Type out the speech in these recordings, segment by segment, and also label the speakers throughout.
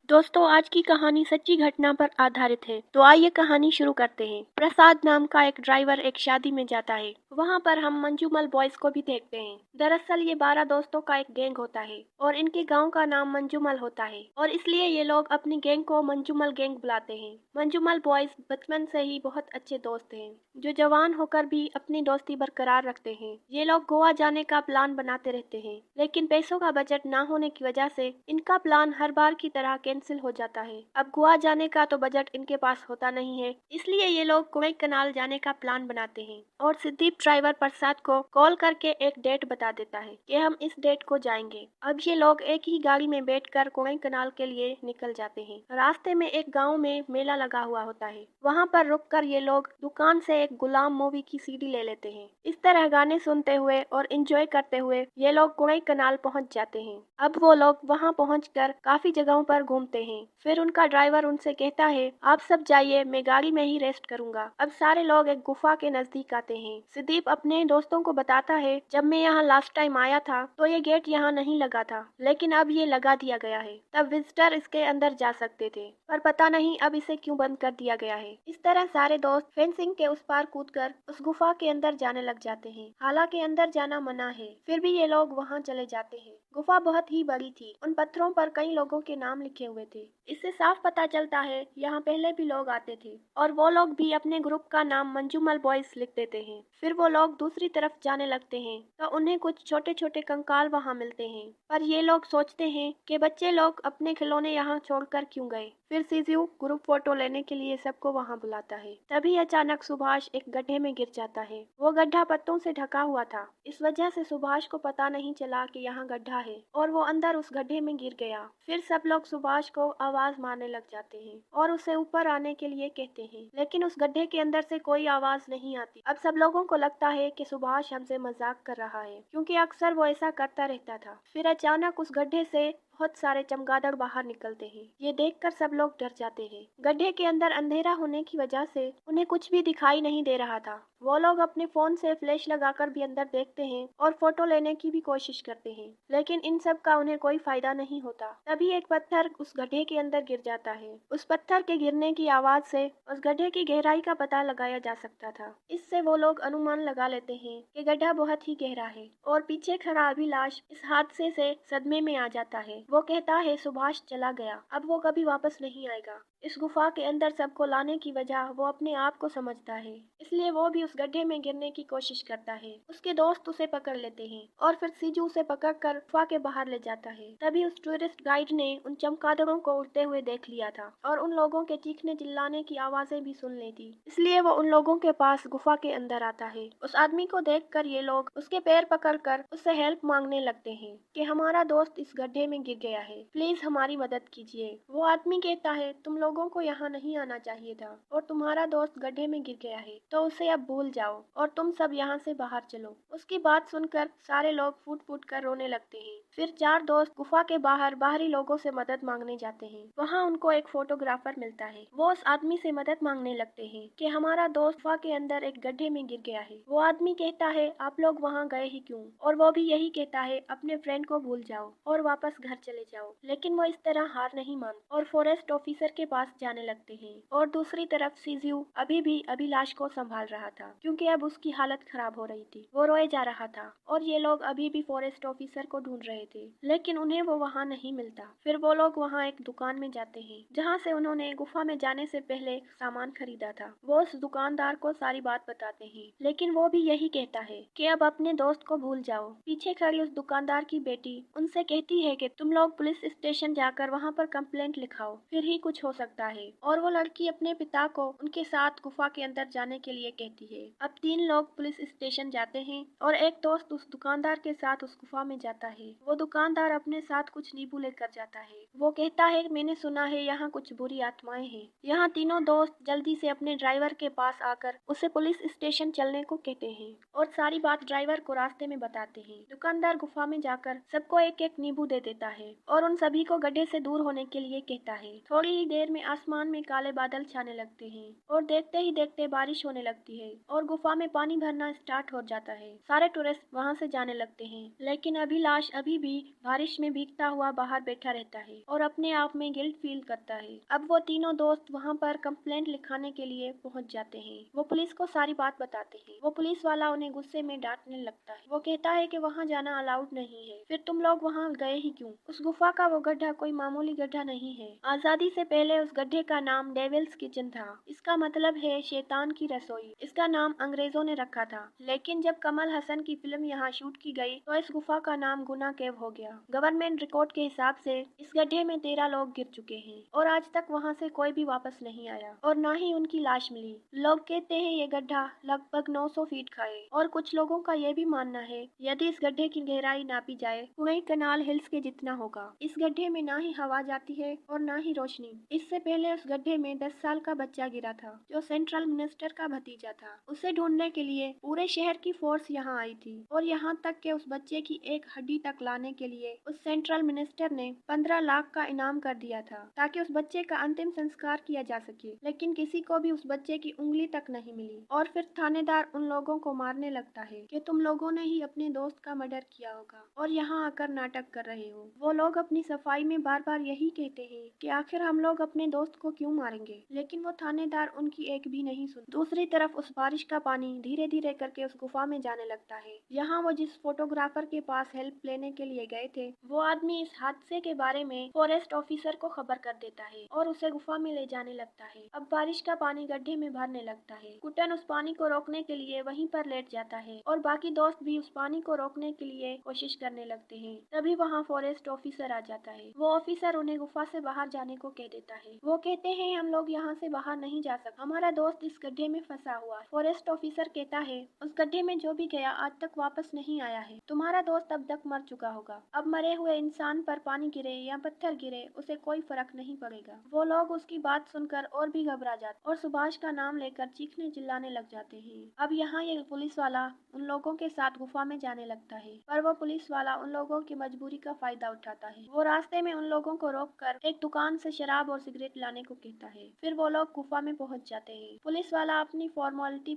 Speaker 1: दोस्तों, आज की कहानी सच्ची घटना पर आधारित है। तो आइए कहानी शुरू करते हैं। प्रसाद नाम का एक ड्राइवर एक शादी में जाता है। वहाँ पर हम मंजूमल बॉयज को भी देखते हैं। दरअसल ये 12 दोस्तों का एक गैंग होता है और इनके गांव का नाम मंजूमल होता है और इसलिए ये लोग अपनी गैंग को मंजूमल गैंग बुलाते हैं। मंजूमल बॉयज बचपन से ही बहुत अच्छे दोस्त हैं, जो जवान होकर भी अपनी दोस्ती बरकरार रखते हैं। ये लोग गोवा जाने का प्लान बनाते रहते हैं, लेकिन पैसों का बजट ना होने की वजह से इनका प्लान हर बार की तरह कैंसिल हो जाता है। अब गोवा जाने का तो बजट इनके पास होता नहीं है, इसलिए ये लोग कोडाईकनाल जाने का प्लान बनाते हैं और सिद्दीप ड्राइवर प्रसाद को कॉल करके एक डेट बता देता है कि हम इस डेट को जाएंगे। अब ये लोग एक ही गाड़ी में बैठकर कोडाईकनाल के लिए निकल जाते हैं। रास्ते में एक गाँव में मेला लगा हुआ होता है। वहाँ पर रुककर ये लोग दुकान से एक गुलाम मूवी की सीडी ले लेते हैं। इस तरह गाने सुनते हुए और एंजॉय करते हुए ये लोग कोडाईकनाल पहुँच जाते हैं। अब वो लोग वहाँ पहुँचकर काफी जगहों पर घूमते हैं। फिर उनका ड्राइवर उनसे कहता है, आप सब जाइए, मैं गाड़ी में ही रेस्ट करूंगा। अब सारे लोग एक गुफा के नजदीक आते हैं। सिद्दीप अपने दोस्तों को बताता है, जब मैं यहाँ लास्ट टाइम आया था तो ये गेट यहाँ नहीं लगा था, लेकिन अब ये लगा दिया गया है। तब विजिटर इसके अंदर जा सकते थे, पर पता नहीं अब इसे क्यों बंद कर दिया गया है। इस तरह सारे दोस्त फेंसिंग के उस पार कूदकर उस गुफा के अंदर जाने लग जाते हैं। हालांकि अंदर जाना मना है, फिर भी ये लोग वहाँ चले जाते हैं। गुफा बहुत ही बड़ी थी। उन पत्थरों पर कई लोगों के नाम लिखे हुए थे। इससे साफ पता चलता है यहाँ पहले भी लोग आते थे और वो लोग भी अपने ग्रुप का नाम मंजूमल बॉयज लिख देते हैं। फिर वो लोग दूसरी तरफ जाने लगते हैं तो उन्हें कुछ छोटे छोटे कंकाल वहाँ मिलते हैं, पर ये लोग सोचते हैं कि बच्चे लोग अपने खिलौने यहाँ छोड़कर क्यों गए। फिर सीजू ग्रुप फोटो लेने के लिए सबको वहाँ बुलाता है। तभी अचानक सुभाष एक गड्ढे में गिर जाता है। वो गड्ढा पत्तों से ढका हुआ था, इस वजह से सुभाष को पता नहीं चला कि यहाँ गड्ढा है और वो अंदर उस गड्ढे में गिर गया। फिर सब लोग सुभाष को आवाज मारने लग जाते हैं और उसे ऊपर आने के लिए कहते हैं, लेकिन उस गड्ढे के अंदर से कोई आवाज नहीं आती। अब सब लोगों को लगता है कि सुभाष हमसे मजाक कर रहा है, क्योंकि अक्सर वो ऐसा करता रहता था। फिर अचानक उस गड्ढे से बहुत सारे चमगादड़ बाहर निकलते हैं। ये देखकर सब लोग डर जाते हैं। गड्ढे के अंदर अंधेरा होने की वजह से उन्हें कुछ भी दिखाई नहीं दे रहा था। वो लोग अपने फोन से फ्लैश लगाकर भी अंदर देखते हैं और फोटो लेने की भी कोशिश करते हैं, लेकिन इन सब का उन्हें कोई फायदा नहीं होता। तभी एक पत्थर उस गड्ढे के अंदर गिर जाता है। उस पत्थर के गिरने की आवाज से उस गड्ढे की गहराई का पता लगाया जा सकता था। इससे वो लोग अनुमान लगा लेते हैं कि गड्ढा बहुत ही गहरा है और पीछे खड़ा अभिलाष इस हादसे से सदमे में आ जाता है। वो कहता है, सुभाष चला गया, अब वो कभी वापस नहीं आएगा। इस गुफा के अंदर सबको लाने की वजह वो अपने आप को समझता है, इसलिए वो भी उस गड्ढे में गिरने की कोशिश करता है। उसके दोस्त उसे पकड़ लेते हैं और फिर सीजू उसे पकड़कर गुफा के बाहर ले जाता है। तभी उस टूरिस्ट गाइड ने उन चमगादड़ों को उड़ते हुए देख लिया था और उन लोगों के चीखने चिल्लाने की आवाजें भी सुन ली थी, इसलिए वो उन लोगों के पास गुफा के अंदर आता है। उस आदमी को देखकर ये लोग उसके पैर पकड़कर उससे हेल्प मांगने लगते हैं कि हमारा दोस्त इस गड्ढे में गिर गया है, प्लीज हमारी मदद कीजिए। वो आदमी कहता है, तुम लोगों को यहाँ नहीं आना चाहिए था और तुम्हारा दोस्त गड्ढे में गिर गया है तो उसे अब भूल जाओ और तुम सब यहाँ से बाहर चलो। उसकी बात सुनकर सारे लोग फूट फूट कर रोने लगते हैं। फिर 4 दोस्त गुफा के बाहर बाहरी लोगों से मदद मांगने जाते हैं। वहाँ उनको एक फोटोग्राफर मिलता है। वो उस आदमी से मदद मांगने लगते हैं कि हमारा दोस्त गुफा के अंदर एक गड्ढे में गिर गया है। वो आदमी कहता है, आप लोग वहाँ गए ही क्यों? और वो भी यही कहता है, अपने फ्रेंड को भूल जाओ और वापस घर चले जाओ। लेकिन वो इस तरह हार नहीं मानता और फॉरेस्ट ऑफिसर के पास जाने लगते हैं। और दूसरी तरफ सीजू अभी भी अभिलाष को संभाल रहा था, क्योंकि अब उसकी हालत खराब हो रही थी। वो रोए जा रहा था और ये लोग अभी भी फॉरेस्ट ऑफिसर को ढूंढ रहे थे, लेकिन उन्हें वो वहाँ नहीं मिलता। फिर वो लोग वहाँ एक दुकान में जाते हैं, जहाँ से उन्होंने गुफा में जाने से पहले सामान खरीदा था। वो उस दुकानदार को सारी बात बताते हैं, लेकिन वो भी यही कहता है कि अब अपने दोस्त को भूल जाओ। पीछे खड़ी उस दुकानदार की बेटी उनसे कहती है कि तुम लोग पुलिस स्टेशन जाकर वहाँ पर कंप्लेंट लिखाओ, फिर ही कुछ हो सकता है। और वो लड़की अपने पिता को उनके साथ गुफा के अंदर जाने के लिए कहती है। अब 3 लोग पुलिस स्टेशन जाते हैं और एक दोस्त उस दुकानदार के साथ उस गुफा में जाता है। वो दुकानदार अपने साथ कुछ नींबू लेकर जाता है। वो कहता है, मैंने सुना है यहाँ कुछ बुरी आत्माएं हैं। यहाँ तीनों दोस्त जल्दी से अपने ड्राइवर के पास आकर उसे पुलिस स्टेशन चलने को कहते हैं और सारी बात ड्राइवर को रास्ते में बताते हैं। दुकानदार गुफा में जाकर सबको एक एक नींबू दे देता है और उन सभी को गड्ढे से दूर होने के लिए कहता है। थोड़ी ही देर में आसमान में काले बादल छाने लगते हैं और देखते ही देखते बारिश होने लगती है और गुफा में पानी भरना स्टार्ट हो जाता है। सारे टूरिस्ट वहाँ से जाने लगते हैं, लेकिन अभिलाष अभी भी बारिश में भीगता हुआ बाहर बैठा रहता है। और अपने आप में गिल्ट फील करता है। अब वो तीनों दोस्त वहाँ पर कंप्लेंट लिखाने के लिए पहुँच जाते हैं। वो पुलिस को सारी बात बताते हैं। वो पुलिस वाला उन्हें गुस्से में डांटने लगता है। वो कहता है कि वहाँ जाना अलाउड नहीं है, फिर तुम लोग वहाँ गए ही क्यों? उस गुफा का वो गड्ढा कोई मामूली गड्ढा नहीं है। आजादी से पहले उस गड्ढे का नाम डेविल्स किचन था। इसका मतलब है शैतान की रसोई। इसका नाम अंग्रेजों ने रखा था, लेकिन जब कमल हसन की फिल्म यहाँ शूट की गई तो इस गुफा का नाम गुना केव हो गया। गवर्नमेंट रिकॉर्ड के हिसाब से इस गड्ढे में 13 लोग गिर चुके हैं और आज तक वहाँ से कोई भी वापस नहीं आया और न ही उनकी लाश मिली। लोग कहते हैं ये गड्ढा लगभग 900 फीट का है और कुछ लोगों का ये भी मानना है यदि इस गड्ढे की गहराई नापी जाए कुनई कनाल हिल्स के जितना होगा। इस गड्ढे में ना ही हवा जाती है और ना ही रोशनी। इससे पहले उस गड्ढे में 10 साल का बच्चा गिरा था जो सेंट्रल मिनिस्टर का भतीजा था। उसे ढूंढने के लिए पूरे शहर की फोर्स यहाँ आई थी और यहाँ तक कि उस बच्चे की एक हड्डी तक लाने के लिए उस सेंट्रल मिनिस्टर ने 15 लाख का इनाम कर दिया था ताकि उस बच्चे का अंतिम संस्कार किया जा सके, लेकिन किसी को भी उस बच्चे की उंगली तक नहीं मिली। और फिर थानेदार उन लोगों को मारने लगता है कि तुम लोगों ने ही अपने दोस्त का मर्डर किया होगा और यहाँ आकर नाटक कर रहे हो। वो लोग अपनी सफाई में बार बार यही कहते हैं कि आखिर हम लोग अपने दोस्त को क्यों मारेंगे, लेकिन वो थानेदार उनकी एक भी नहीं सुन। दूसरी तरफ उस बारिश का पानी धीरे धीरे करके उस गुफा में जाने लगता है। यहाँ वो जिस फोटोग्राफर के पास हेल्प लेने के लिए गए थे वो आदमी इस हादसे के बारे में फॉरेस्ट ऑफिसर को खबर कर देता है और उसे गुफा में ले जाने लगता है। अब बारिश का पानी गड्ढे में भरने लगता है। कुटन उस पानी को रोकने के लिए वहीं पर लेट जाता है और बाकी दोस्त भी उस पानी को रोकने के लिए कोशिश करने लगते हैं। तभी वहाँ फॉरेस्ट ऑफिसर आ जाता है। वो ऑफिसर उन्हें गुफा से बाहर जाने को कह देता है। वो कहते हैं हम लोग यहाँ से बाहर नहीं जा सकते, हमारा दोस्त इस गड्ढे में फंसा हुआ है। फॉरेस्ट ऑफिसर कहता है उस गड्ढे में जो भी गया आज तक वापस नहीं आया है। तुम्हारा दोस्त अब तक मर चुका होगा। अब मरे हुए इंसान पर पानी गिरे या पत्थर गिरे उसे कोई फर्क नहीं पड़ेगा। वो लोग उसकी बात सुनकर और भी घबरा जाते और सुभाष का नाम लेकर चीखने चिल्लाने लग जाते हैं। अब यहाँ ये पुलिस वाला उन लोगों के साथ गुफा में जाने लगता है, पर वो पुलिस वाला उन लोगों की मजबूरी का फायदा उठाता है। वो रास्ते में उन लोगों को रोककर एक दुकान से शराब और सिगरेट लाने को कहता है। फिर वो लोग गुफा में पहुंच जाते हैं। पुलिस वाला अपनी फॉर्मेलिटी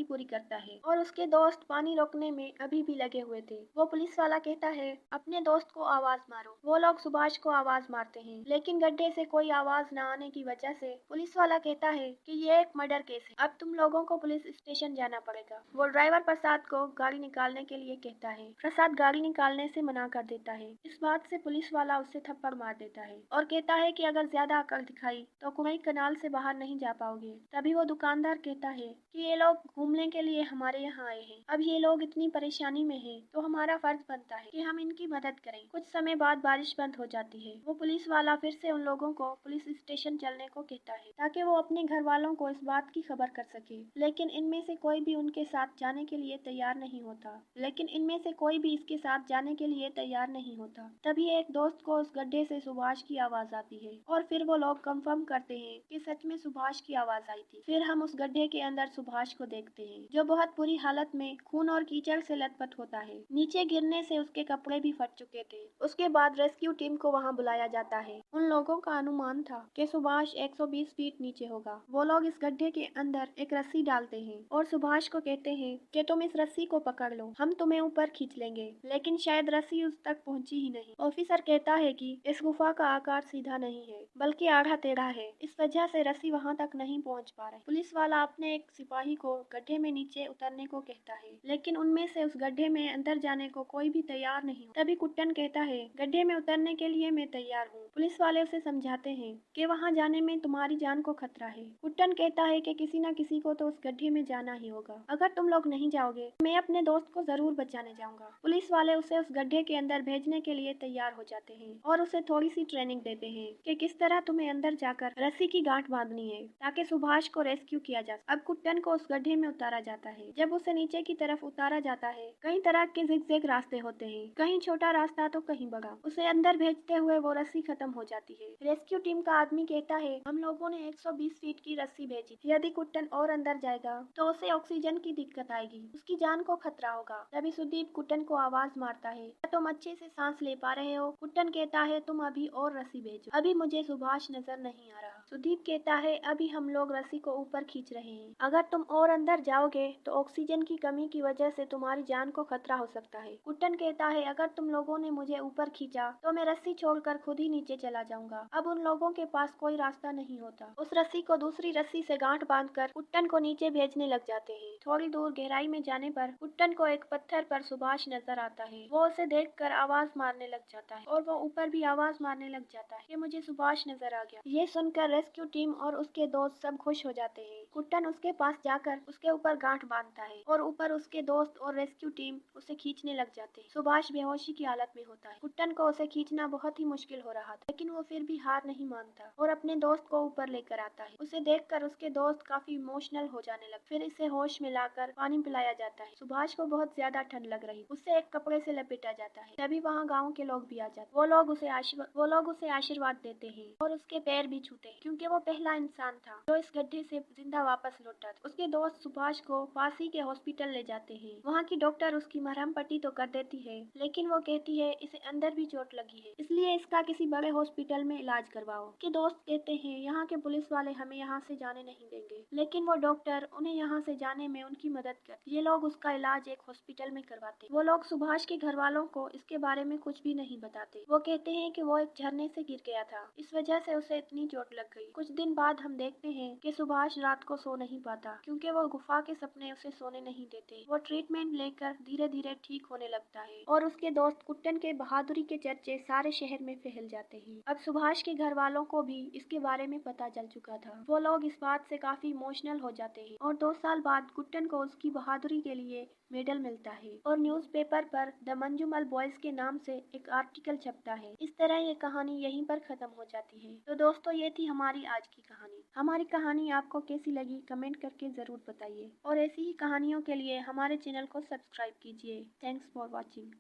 Speaker 1: पूरी करता है और उसके दोस्त पानी रोकने में अभी भी लगे हुए थे। वो पुलिस वाला कहता है अपने दोस्त को आवाज मारो। वो लोग सुभाष को आवाज मारते हैं, लेकिन गड्ढे से कोई आवाज न आने की वजह से पुलिस वाला कहता है कि ये एक मर्डर केस है, अब तुम लोगों को पुलिस स्टेशन जाना पड़ेगा। वो ड्राइवर प्रसाद को गाड़ी निकालने के लिए कहता है। प्रसाद गाड़ी निकालने से मना कर देता है। इस बात से पुलिस वाला उससे थप्पड़ मार देता है और कहता है कि अगर ज्यादा अकल दिखाई तो कुनई कनाल से बाहर नहीं जा पाओगे। तभी वो दुकानदार कहता है कि ये लोग घूमने के लिए हमारे यहाँ आए हैं, अब ये लोग इतनी परेशानी में हैं तो हमारा फर्ज बनता है कि हम इनकी मदद करें। कुछ समय बाद बारिश बंद हो जाती है। वो पुलिस वाला फिर से उन लोगों को पुलिस स्टेशन चलने को कहता है ताकि वो अपने घर वालों को इस बात की खबर कर सके, लेकिन इनमें से कोई भी इसके साथ जाने के लिए तैयार नहीं होता। तभी एक दोस्त को उस गड्ढे से सुभाष की आवाज आती है और फिर वो लोग कंफर्म करते हैं कि सच में सुभाष की आवाज आई थी। फिर हम उस गड्ढे के अंदर सुभाष को देखते हैं जो बहुत बुरी हालत में खून और कीचड़ से लथपथ होता है। नीचे गिरने से उसके कपड़े भी फट चुके थे। उसके बाद रेस्क्यू टीम को वहां बुलाया जाता है। उन लोगों का अनुमान था कि सुभाष 120 फीट नीचे होगा। वो लोग इस गड्ढे के अंदर एक रस्सी डालते हैं और सुभाष को कहते हैं कि तुम इस रस्सी को पकड़ लो, हम तुम्हें ऊपर खींच लेंगे, लेकिन शायद रस्सी उस तक पहुंची ही नहीं। ऑफिसर कहता है कि इस गुफा का आकार सीधा नहीं है बल्कि आधा टेढ़ा है, इस वजह से रस्सी वहां तक नहीं पहुंच पा रही। पुलिस वाला अपने एक सिपाही को गड्ढे में नीचे उतरने को कहता है, लेकिन उनमें से उस गड्ढे में अंदर जाने को कोई भी तैयार नहीं। तभी कुट्टन कहता है गड्ढे में उतरने के लिए मैं तैयार हूँ। पुलिस वाले उसे समझाते हैं कि वहाँ जाने में तुम्हारी जान को खतरा है। कुट्टन कहता है कि किसी न किसी को तो उस गड्ढे में जाना ही होगा, अगर तुम लोग नहीं जाओगे मैं अपने दोस्त को जरूर बचाने जाऊंगा। पुलिस वाले उसे उस गड्ढे के अंदर भेजने के लिए तैयार हो जाते हैं और उसे थोड़ी सी ट्रेनिंग देते हैं कि किस तरह तुम्हें अंदर जाकर रस्सी की गांठ बांधनी है ताकि सुभाष को रेस्क्यू किया जा सके। अब कुट्टन को उस गड्ढे में उतारा जाता है। जब उसे नीचे की तरफ उतारा जाता है कई तरह के जिगजैग रास्ते होते हैं, कहीं छोटा रास्ता तो कहीं बड़ा। उसे अंदर भेजते हुए वो रस्सी खत्म हो जाती है। रेस्क्यू टीम का आदमी कहता है हम लोगों ने 120 फीट की रस्सी भेजी, यदि कुट्टन और अंदर जाएगा तो उसे ऑक्सीजन की दिक्कत आएगी, उसकी जान को खतरा होगा। तभी सुदीप कुट्टन को आवाज मारता है तुम अच्छे से सांस ले पा रहे हो? कुट्टन कहता है तुम अभी और रस्सी भेजो, अभी मुझे सुभाष नजर नहीं आ रहा। सुदीप कहता है अभी हम लोग रस्सी को ऊपर खींच रहे हैं, अगर तुम और अंदर जाओगे तो ऑक्सीजन की कमी की वजह से तुम्हारी जान को खतरा हो सकता है। कुट्टन कहता है अगर तुम लोगों ने मुझे मुझे ऊपर खींचा तो मैं रस्सी छोड़कर खुद ही नीचे चला जाऊंगा। अब उन लोगों के पास कोई रास्ता नहीं होता। उस रस्सी को दूसरी रस्सी से गांठ बांधकर कुट्टन को नीचे भेजने लग जाते हैं। थोड़ी दूर गहराई में जाने पर कुट्टन को एक पत्थर पर सुभाष नजर आता है। वो उसे देखकर आवाज मारने लग जाता है और वो ऊपर भी आवाज मारने लग जाता है कि मुझे सुभाष नजर आ गया। ये सुनकर रेस्क्यू टीम और उसके दोस्त सब खुश हो जाते हैं। कुट्टन उसके पास जाकर उसके ऊपर गांठ बांधता है और ऊपर उसके दोस्त और रेस्क्यू टीम उसे खींचने लग जाते हैं। सुभाष बेहोशी की हालत में होता है। कुट्टन को उसे खींचना बहुत ही मुश्किल हो रहा था, लेकिन वो फिर भी हार नहीं मानता और अपने दोस्त को ऊपर लेकर आता है। उसे देखकर उसके दोस्त काफी इमोशनल हो जाने लगे। फिर इसे होश में लाकर पानी पिलाया जाता है। सुभाष को बहुत ज्यादा ठंड लग रही, उसे एक कपड़े से लपेटा जाता है। तभी वहाँ गाँव के लोग भी आ जाते। वो लोग उसे आशीर्वाद देते हैं और उसके पैर भी छूते हैं, क्योंकि वो पहला इंसान था जो इस गड्ढे से जिंदा वापस लौटा था। उसके दोस्त सुभाष को पास ही के हॉस्पिटल ले जाते हैं। वहाँ की डॉक्टर उसकी मरहम पट्टी तो कर देती है, लेकिन वो कहती है इसे अंदर भी चोट लगी है, इसलिए इसका किसी बड़े हॉस्पिटल में इलाज करवाओ। उसके दोस्त कहते हैं यहाँ के पुलिस वाले हमें यहाँ से जाने नहीं देंगे, लेकिन वो डॉक्टर उन्हें यहाँ से जाने में उनकी मदद करते। ये लोग उसका इलाज एक हॉस्पिटल में करवाते। वो लोग सुभाष के घर वालों को इसके बारे में कुछ भी नहीं बताते। वो कहते हैं कि वो एक झरने से गिर गया था, इस वजह से उसे इतनी चोट लग गई। कुछ दिन बाद हम देखते हैं कि सुभाष रात को सो नहीं पाता, क्योंकि वो गुफा के सपने उसे सोने नहीं देते। वो ट्रीटमेंट लेकर धीरे धीरे ठीक होने लगता है और उसके दोस्त कुट्टन के बहादुरी के चर्चे सारे शहर में फैल जाते हैं। अब सुभाष के घर वालों को भी इसके बारे में पता चल चुका था। वो लोग इस बात से काफी इमोशनल हो जाते हैं और 2 साल बाद कुट्टन को उसकी बहादुरी के लिए मेडल मिलता है और न्यूज़पेपर पर द मंजूमल बॉयज के नाम से एक आर्टिकल छपता है। इस तरह ये कहानी यहीं पर खत्म हो जाती है। तो दोस्तों, ये थी हमारी आज की कहानी। हमारी कहानी आपको कैसी लगी कमेंट करके जरूर बताइए और ऐसी ही कहानियों के लिए हमारे चैनल को सब्सक्राइब कीजिए। Thanks for watching.